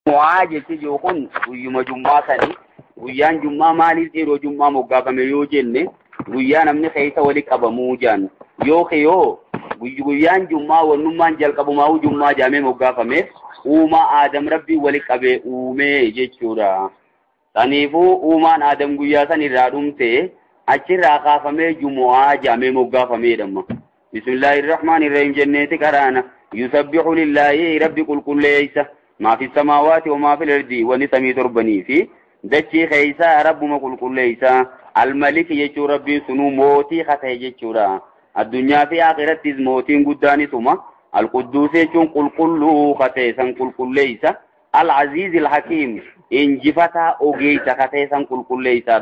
Jechi jookun guyyuma jummaa sani guyyaan jummaa maaliif yeroo jummaa moggaafame yoo jenne guyyaa namni keessa wali qabamuu jaan yoo guyyaan jummaa wannummaan jalqabumaa jummaa jaamee moggaafameef uumaa Aadam Rabbii wali qabee uumee jechuudha. Saniifuu uumaan Aadam guyyaa san irraa dhumte achirraa kaafamee jumu'aa jaamee moggaafameedha. Bismillahirrahmanirrahim jenneeti qaraana yusabbihu lillahi rabbi qulqulleeysa ما في السماوات وما في الأرض ونسمي تربني في دشي خيسا رب ما قل ليسا الملك يجو ربي سنو موتي خطه يجورا الدنيا في آخرت موتين قداني ثم القدوس يجون قل خطه سن قل ليسا العزيز الحكيم إن جفتا أوغيت خطه سن قل ليسا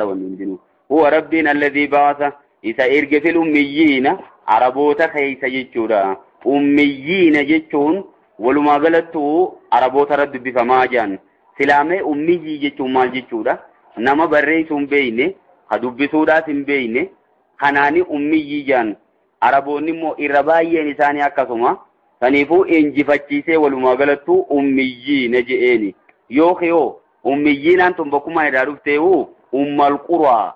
هو ربنا الذي بعث إذا إرق في الأميين عربوت خيسا يجورا أميين يجون ولما قلتو عربوت رد بفماجان سلامي أمي جيجو مال جيجودا نما بريسون بيني خدوبسودا سن بيني خناني أمي جيجان عربوني مو إربايي نساني أكاسوما سنفو إنجفتشيسي ولما قلتو أمي نجئيني يوخيو أمي نانتم بكما يدارفتيو القرى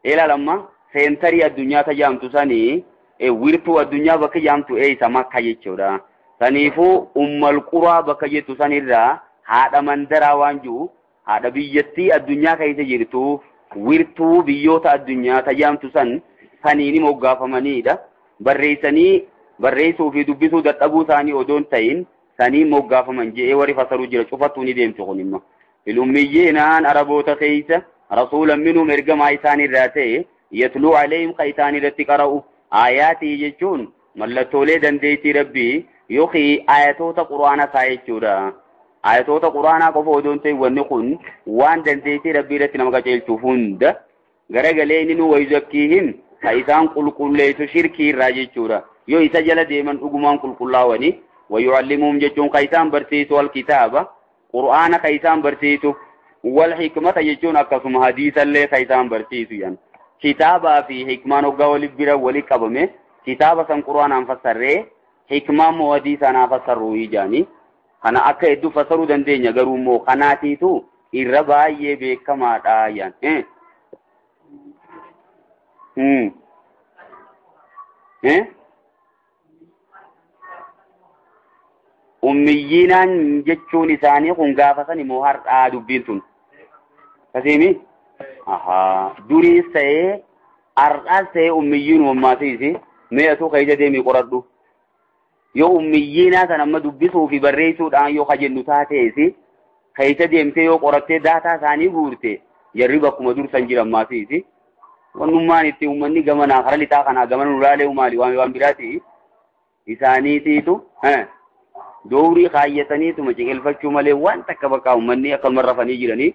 إلا لما سينتري الدنيا تجامتو ساني ويرتو الدنيا بكي جامتو سمكا جيجودا saniifuu القرى bakka jettu sanirraa haadha mandaraa waan jiru haadha biyyattii addunyaa keessa jirtu wirtuu biyyoota addunyaa tajaamtu saniini moggaafamanidha. Barreessuu fi dubbisuu dadhabuu isaanii odoon ta'in sanii moggaafaman jedhee warri fasaruu jira cufattuu ni deemtu kunimma. Filummiyyeenaan araboota keessa rasuulan minhum ergamaa isaanirraa ta'e yatluu alayhim ka isaanirratti qara'u aayaatii jechuun mallattoolee dandeettii rabbii يوخي آياتوتا قرآن سايجورا آياتوتا قرآن قفو دونتي ونقون وان دنتيتي ربي رتنا مكاجيل تفند غرغلين ويزكيهم فإذان قل ليتو شركي راجيجورا يو إسجل ديمن أقمان قل لاوني ويعلمهم ججون قيسان برسيسو الكتابة قرآن قيسان برسيسو والحكمة ججون أكسم حديثا لي قيسان برسيسو يعني كتابة في حكمان وقاولي برا ولي قبمه كتابة سن قرآن انفسر حكمة موادي سانا فسروا يجاني أنا أكيد فسروا دندين يجروا مو قناتي تو الرباية بكما تايان أميينا جتشون ثاني خنقافة موهر دبينتون كسيمي دوري سي أرقال سي أميين وما سيسي ميأتو خيجة ديمي قردو yoo ummiyyiinaa sana amma dubbisuu fi barreessuudhaan yoo kajennu taateesi keessa deemtee yoo qorattee daataa isaanii guurte jarri bakkuma dursan jiran maasiisi wannummaan itti uummanni gamanaa kara lixaa kanaa gamana nuraalee maali waan biraati isaaniitiitu doorii kaayyataniituma ciqilfachuu malee waan takka bakka uummanni akkuma rafanii jiranii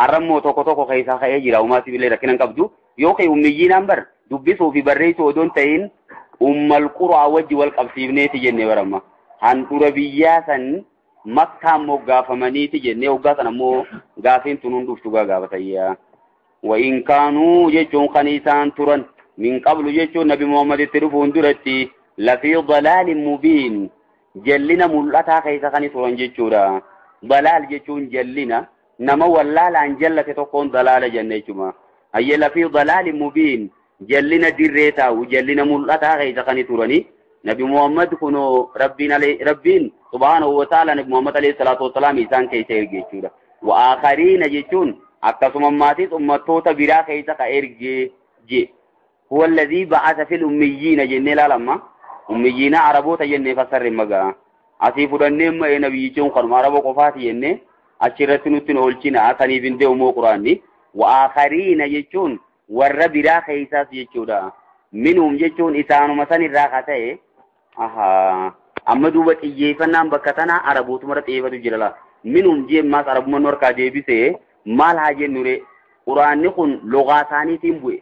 arrammoo tokko keessaa ka'ee jira uumaasi billee rakkinan qabdu yoo kee ummiyyiinaan bar dubbisuu fi barreessuu odoon ta'in القرى وجه والقبسيبني تجني ورما عن تربية سن مكة مغافة مني تجني وغافة مو غافين تنون دفتوغا غافة وإن كانوا يجون خنيسان ترن من قبل يجون نبي محمد التلفون درتي لفي ضلال مبين جلنا ملتا خيسا خنيسان جيشورا ضلال جيشون جلنا نما واللال عن جلة تكون ضلال جنيشما هي لفي ضلال مبين جلنا ديريتا وجلنا ملتا غيث خاني توراني نبي محمد كنو ربين سبحانه وتعالى نبي محمد عليه الصلاة والسلام إنسان كيسا يرجيشورا وآخرين يجون أكثر مماتيس أمتوتا برا كيسا كيرجي هو الذي بعث في الأميين جنة لما أميين عربوتا جنة فسر مغا أسيف دنم نبي يجون قرم عربو قفاتي جنة أشرتنو تنولشنا أساني بنده أمو قرآني وآخرين يجون warra biraa keessaas jechuudha minhum jechuun isaanuma san irraa kata'e amma duuba xiyyeeffannaan bakka tanaa arabootuma xiyyeeffatu jira la minhum jeemmaas arabuma norkaa deebisee maal haa jennure quraanni kun logaa isaaniitiin bu'e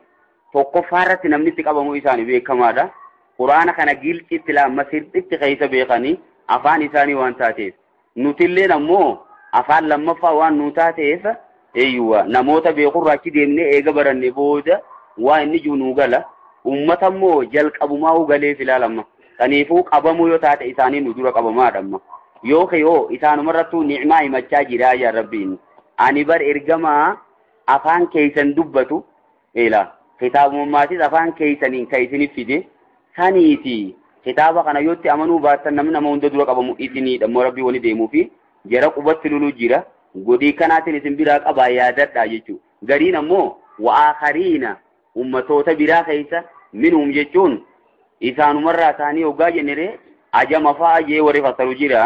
tokkoffaarratti namni itti qabamu isaanii beekamaadha quraana kana gilxitti laamma sirxitti keessa beekanii afaan isaanii waan taateef nutilleen ammoo afaan lammaffaa waan nu taateef ايوه نموت بيقول راكي ديمني ايغا براني بودا واني جونو غلا امتمو جلق ابو ماو غلي في العالم تنيفو قبمو يو تات اساني ندور قبما دم yoo isaanumarrattuu ni'maa himachaa jira yaa rabbiin ani bar ergamaa afaan keeysan dubbatu kitaabummaatiis afaan keeysaniin ka isinif fide saniiti kitaaba kana yootti amanuu baattan namni nama hunda dura qabamu isinidha moo rabbii wani deemuu fi jara qubatti luluu jira godii kanaatiin isin biraa qabaa yaadadha jechuu gariin ammoo wa'aakariina ummatoota biraa keeysa minhum jechuun isaanumarraa isaanii hoggaa jennere ajama fa'a jee warri fassaru jira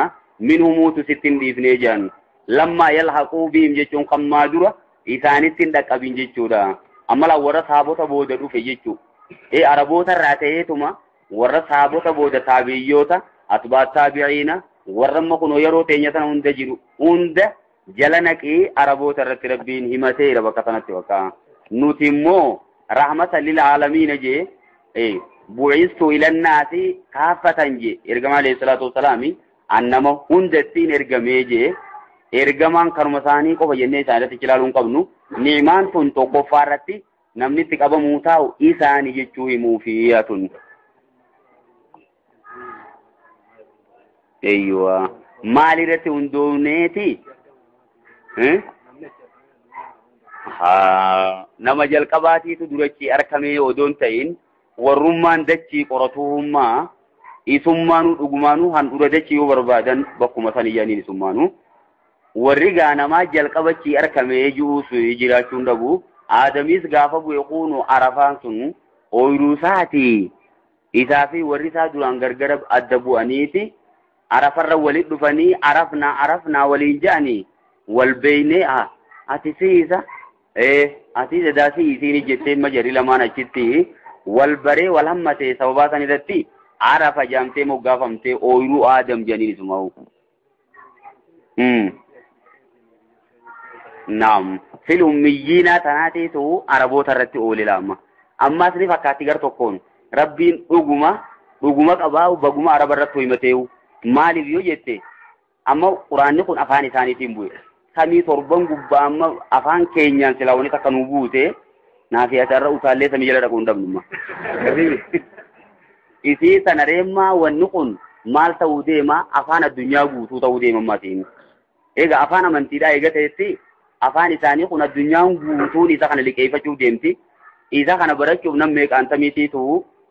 minhumuutu sittin dhiifnee jiran lammaa yalhaquu bihim jechuun kammaa dura isaanittiin dhaqqabin jechuudha ammalaa warra saabota booda dhufe jechuu araboota irraa ta'eetuma warra saabota booda taabiyyoota atbaat taabi'iina warra amma kunoo yeroo teenya sana hunda jiru hunda jala naqee araboota irratti rabbiin himateera bakka sanatti bakka nuti immoo rahmatan lil aalamiina jee bu'istu ilannaasi kaafatan je ergamaa alayhi salaatu wassalaami annama hundattiin ergamee je ergamaan kanuma isaanii qofa jennee isaanitti ilaaluun qabnu ni'imaan tun tokkoffaa irratti namni itti qabamuu taa'u isaanii jechuu himuu fi yaatun eeywa maalirratti hundooneeti nama jalqabaatiitu durachi arkamee odoon ta'in warrummaan dachii qoratuummaa isummaanuu dhugumaanuu handura dachii yoo barbaadan bakkuma san iyyaniin isummaanuu warri gaanamaa jalqabachii arkamee ji'uus jiraachuun dhabu aadamiis gaafa bu'e kuunu arafaan sun ooyiruusaati isaa fi warri isaa duraan gargara adda bu'aniiti arafarra walit dhufanii arafnaa waliin ja'anii wal beeynee ati siisa ati daasii isiin jettee majari lamaan achitti wal baree wal hammatee sababaa san irratti arafa jaamtee moggaafamtee ooyiruu aadam jedhaniin isumaa'u. Naam fil ummiyyiinaa tanaateetu araboota irratti oole laama ammaas ni fakkaatti gar tokkoon rabbiin dhuguma qabaa baguma araba irratti himateewu maaliif yoo jette amma quraanni kun afaan isaaniitiin bu'e samii torban gubbaa amma afaan keenyaan silaa wani takka nuu buute naafi asirra utaallee samii jala dhaquu hin dhabnumma isii sana reemmaa wanni kun maal ta'uu deema afaan addunyaa guutuu ta'uu deema maatiin eega afaan amantiidhaa eega ta'etti afaan isaanii kun addunyaan guutuun isa kana liqeeffachuu deemti isa kana barachuuf nam meeqaan tamiitiitu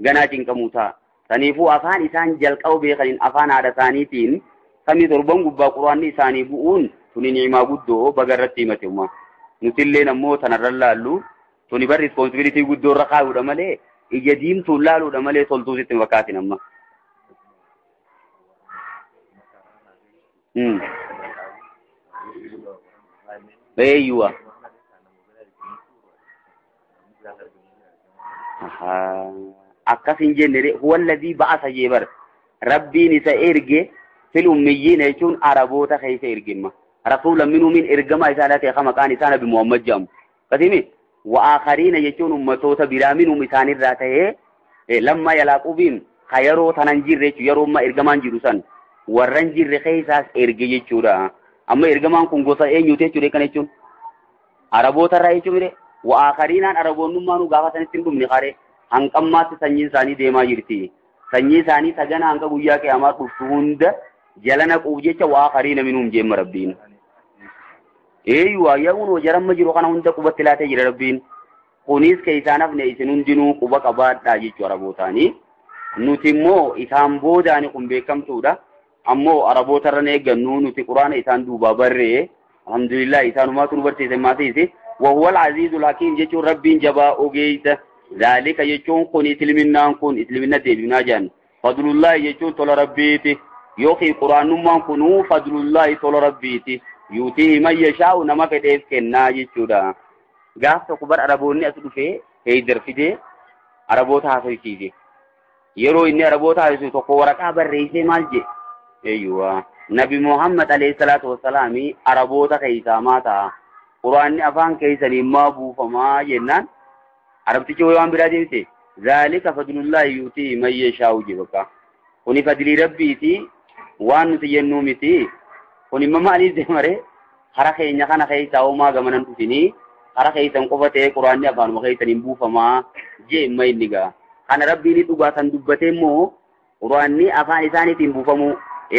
ganaa cinqamuu ta'a saniifuu afaan isaan jalqabu beekaniin afaan haadha isaaniitiin samii torban gubbaa quraanni isaanii bu'uun tuni ni'imaa guddoo baga irratti himate umma nutilleen ammoo tanarra laallu tuni bar responsibility guddoo irra kaa'uudha malee ija diimtuun laaluudha malee toltuu sitti fakkaatin amma eeyyuwa akkasin jennere huwa alladhii ba'asa jeebar rabbiin isa erge fil ummiyyiin jechuun araboota keessa ergimma rasuulan minhum min ergama isaanii ta'e maqaan isaa nabi Muhammad jedhamu kasimi wa'aakariina jechuun ummatoota biraa minhum isaanirraa ta'ee lamma yalaaqubiin ka yeroo tanan jirre jechuun yeroo amma ergamaan jiru san warran jirre keessaas erge jechuudha amma ergamaan kun gosa eenyuuti jechuudha kan jechuun araboota irraa jechuudha wa'aakariinaan araboonnummaanuu gaafa sanitti hin dhumne qaree hanqammaatti sanyiin isaanii deemaa jirti sanyii isaanii sagana hanga guyyaa qiyaamaa dhuftu hunda jala naquuf jecha wa'aakariina minhum jeemma rabbiin eeyyuwa yaa'uun wajaramma jiru kana hunda qubatti laatee jira rabbiin kunis keessaan hafne isin hundinuu quba qabaadhaa jechuu arabootaanii nuti immoo isaan boodaani kun beekamtuudha ammoo araboota irra eeggannu nuti quraana isaan duubaa barree alhamdulillah isaanumaatu nu barsiise maasiisi wahuwa al-aziizul hakiim jechuun rabbiin jabaa ogeeysa zaalika jechuun kun isliminaan kun islimina deebinaa jedhan fadlullahi jechuun tola rabbiiti yookiin quraanummaan kunuu fadlullahi tola rabbiiti yuutihi man yashaa'u nama fedheef kennaa jechuudha gaaf tokko bar araboonni as dhufee heeydar fidee araboota haasofsiise yeroo inni araboota haasofsiisu tokko waraqaa barreessee maal jedhe eeyyuwa nabi Muhammad alayhi salaatu wassalaami araboota keessaa maa ta'a quraanni afaan keessanii maa buufamaa jennaan arabtichi waan biraa deemte zaalika fadlullahi yuutihi man yashaa'u jebaka kuni fadlii rabbiiti waan nuti jennuu miti kun imma maaliif deemare hara keenya kana keessaa uumaa gamanan dhufini hara keessan qofa ta'ee quraanni afaanuma keessaniin buufamaa jee imma inni gaa kana rabbiin dhugaa san dubbatee immoo quraanni afaan isaaniitiin buufamu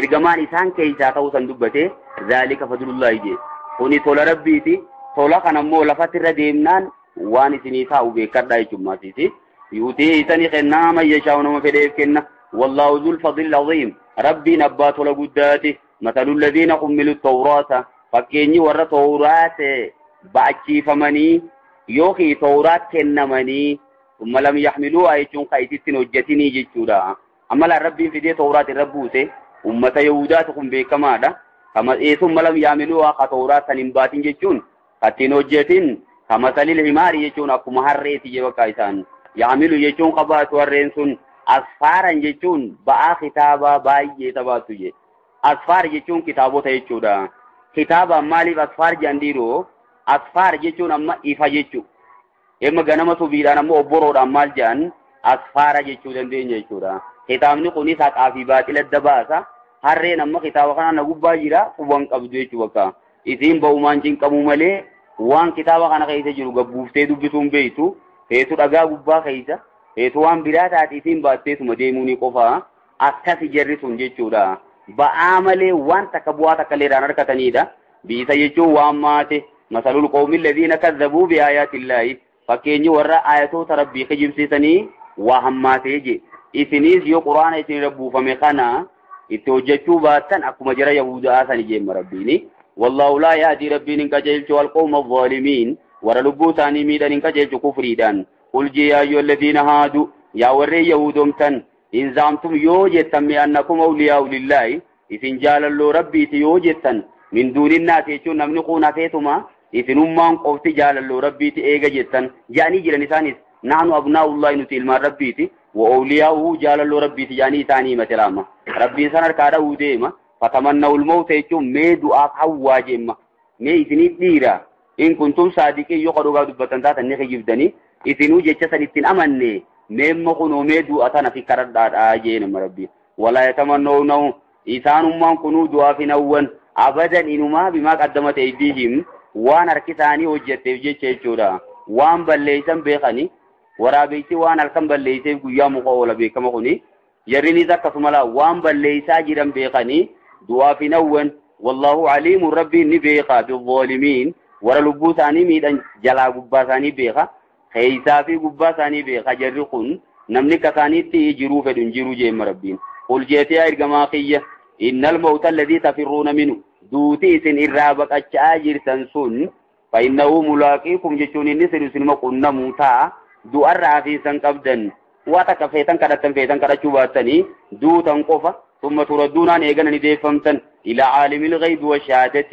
ergamaan isaan keeysaa ta'uu san dubbate zaalika fadlullaahi je kuni tola rabbiiti tola kanammoo lafatti irra deemnaan waan isinii taa'u beekadhaa jechummaatii yuutii isanii kennaa man yashaa'u nama fedheef kenna wallaahu dhul fadlil aziim rabbiin abbaa tola guddaati mathalul ladhiina hummilu tawraata fakkeenyi warra tawraat ba'achiifamanii yookiin tawraat kennamanii thumma lam yaxmiluuhaa jechuun ka isittiin hojjetinii jechuudha ammalaan rabbiin fidee tawraat irra buuse ummata yahudaatu kun beekamaadha kama thumma lam yaxmiluuhaa ka tawraat san hin baatin jechuun kattiin hojjetin kama salil himaari jechuun akkuma harreeti je bakka isaan yaxmilu jechuun qabaatu harreen sun asfaaran jechuun ba'aa kitaabaa baay'ee tabaatu je asfaar jechuun kitaabota jechuudha kitaaba maaliif asfaar jedhan asfaar jechuun amma ifa jechuu emma ganama subiidhaan ammoo obboroodhaan maal jedhan asfaara jechuu dandeenya jechuudha kitaabni kunis haqaa fi baaxila adda baasa harreen amma kitaaba kana na gubbaa jira quban qabdu jechuu bakka isiin ba'umaan cinqamu malee waan kitaaba kana keessa jiru gabbuuftee dubbisuun beeytu feetu dhagaa gubbaa keessa feetu waan biraa taatiitiin baatteetuma deemuuni qofa akkasi jarri sun jechuudha ba'aa malee waan takka bu'aa takka leeraan harkatanidha biisa jechuun waan maate masalul qawmi alladhiina kazzabuu bi aayaatillaahi fakkeenyi warra aayatoota rabbii kijibsiisanii waa hammaatee je isinis yoo quraana isin rabbuufame kana itti hojjechuu baattan akkuma jara yahudaa sani jeemma rabbiini wallahu laa yahdi rabbiin hin qajeelchu alqawma adh-dhaalimiin warra lubbuu isaanii miidhan hin qajeelchu kufriidhaan qul jee yaa ayyuha alladhiina haadu yaa warreen yahudomtan in zaamtum yoo jettan mi'annakum awliyaa'u lillaahi isin jaalalloo rabbiiti yoo jettan min duuninnaati jechuun namni kun hafeetuma isinummaan qofti jaalalloo rabbiiti eega jettan jaanii jiran isaanis naanu abnaa'ullaahi nuti ilmaan rabbiiti wa awliyaa'uhu jaalalloo rabbiiti jaanii isaanii himate laama rabbiin san harkaa dha'uu deema fatamanna'ul mawta jechuun mee du'aaf hawwaa jemma mee isinii dhiira in kuntum saadiqiin yoo dhugaa dubbatan taatan ni kijibdanii isinuu jecha san ittiin amanne meemma kunoo mee du'a tana fi karadhaadhaa jee nama rabbiin walaa yatamanna'unahu isaanummaan kunuu du'aaf hin hawwan abadan inumaa bimaa qaddamate aydihim waan harki isaanii hojjetteef jecha jechuudha waan balleeysan beekani waraabeysi waan halkan balleeyseef guyyaa muka oola beekama kuni jarrinis akkasuma waan balleeysaa jiran beekanii du'aaf hin hawwan wallahu aliimun rabbiin ni beeka bizzaalimiin warra lubbuu isaanii miidhan jalaa gubbaa isaanii beeka keeysaa fi gubbaa isaanii beeka jarri kun namni ka isaaniitti jiruu fedhu hin jiru jeemma rabbiin qul jeetee ergamaa kiyya innal mawta alladhii tafirruuna minhu duuti isin irraa baqachaa jirtan sun fa innahu mulaaqiikum jechuun inni isinuma qunnamuu ta'a du'arraa fi isan qabdan waa takka feetan kadhachuu baattanii duutan qofa ثم تردون أن يجنني ديفمتن إلى عالم الغيب والشهادة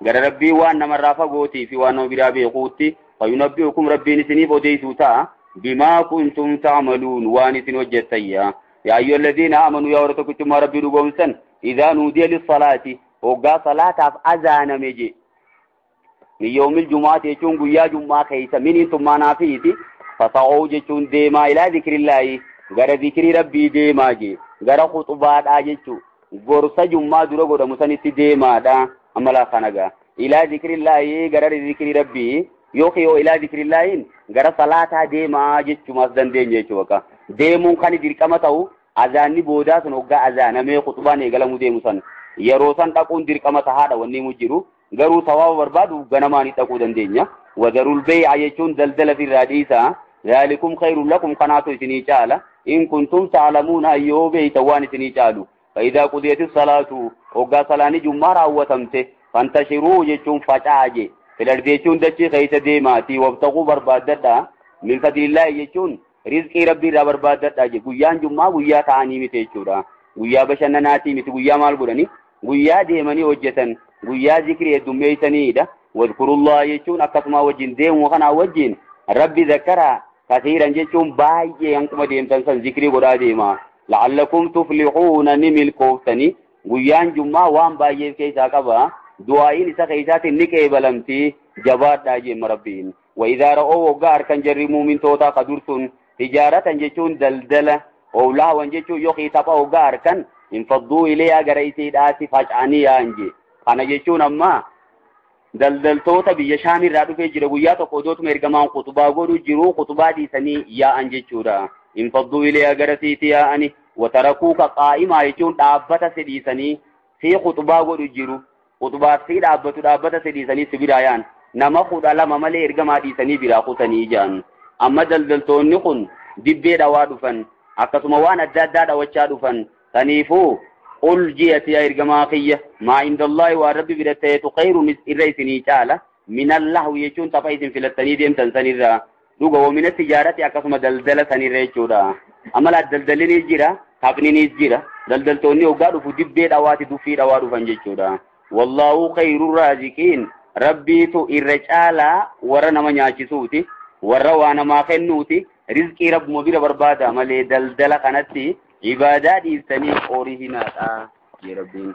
غير ربي وأن من رافقوتي في وأن برابي قوتي فينبئكم ربي نسني بديسوتا بما كنتم تعملون وانسن وجدتيا يا أيها الذين آمنوا يا ورثكم ربي ربومسن إذا نودي للصلاة وقا صلاة أذان مجي من يوم الجمعة يجون قيا جمعة خيسا من انتم منافيتي فصعوا جتون ديما إلى ذكر الله غير ذكر ربي ديما جي gara khutubaadhaa jechuun gorsa jummaa dura godhamu sanitti deemaadha amala kanaga ilaa zikrillaahi gara zikri rabbii yookiin ilaa zikrillaahin gara salaataa deemaa jechuumas dandeenya jechuudha deemuun kan dirqama ta'u azaanni boodaa sun hoggaa azaanamee khutubaan eegalamu deemu san yeroo san dhaquun dirqama tahaadha wanni mujiru garuu sawaaba barbaadu ganamaanii dhaquu dandeenya wadarul bay'a jechuun daldala firraa dhiisa ذلكم خير لكم قناتو إسني تعالى إن كنتم تعلمون أيوبي تواني إسني تعالوا فإذا قضيت الصلاة وقا صلاني جمارة وتمته فانتشروا جيشون فتاجي في الأرض جيشون دجي خيس ديماتي وابتغوا بربادتا من فضل الله جيشون رزقي ربي را بربادتا جي قيان جمع قيا تعاني متيشورا قيا بشنناتي مت قيا مال قراني قيا ديماني وجتن قيا ذكري الدمي سنيدة واذكروا الله جيشون أكتما وجين ديم وخنا وجين ربي ذكرها كثيرا جيتم باي أنكم ديم تنسن ذكري قراديما لعلكم تفلحون نمل كوفتني قيان جمع وان باي كيسا كبا دعائين سخيسات النكي بلمتي جبات داجي مربين وإذا رأوا وقار كان جرموا من توتا قدرسون تجارة جيتون دلدلة أولا وانجيتو يوخي تبا وقار كان انفضوا إليها قريسي داسي فاجعني أنجي أنا جيتون أما daldaltoota biyya shaamii irraa dhufee jira guyyaa tokko odootuma ergamaan khutubaa godhu jiru khutubaa dhiisanii yaa'an jechuudha infadduu ilee agarasiiti yaa'ani وتركوك قائما يجون دابة سديسني في خطبة ورجرو خطبة في دابة سديسني سبيرايان نما خد على مملي إرجما ديسني براقوتني جان أما دلدلتون نكون دبي دوادفن أكسم وانا دادا دوشادفن تنيفو قل جيت يا إرجما خية ما عند الله ورب برتيت خير الرئيسني تعالى من الله يجون تفايز في التنيدين تنسني دوغا ومن التجارة أكسم دلدل سني ريجودا أما لا دلدلني جرا تابني جرا دلدلتوني وقالوا في دبي دواتي دفي دوادفن جيجودا والله خير الرازقين ربي تو الرجالة ورنا ما نياچسوتي وروانا ما خنوتي رزقي رب مبير بربادا ملي دلدل كانتي عبادات يستني أوريهنا يا ربي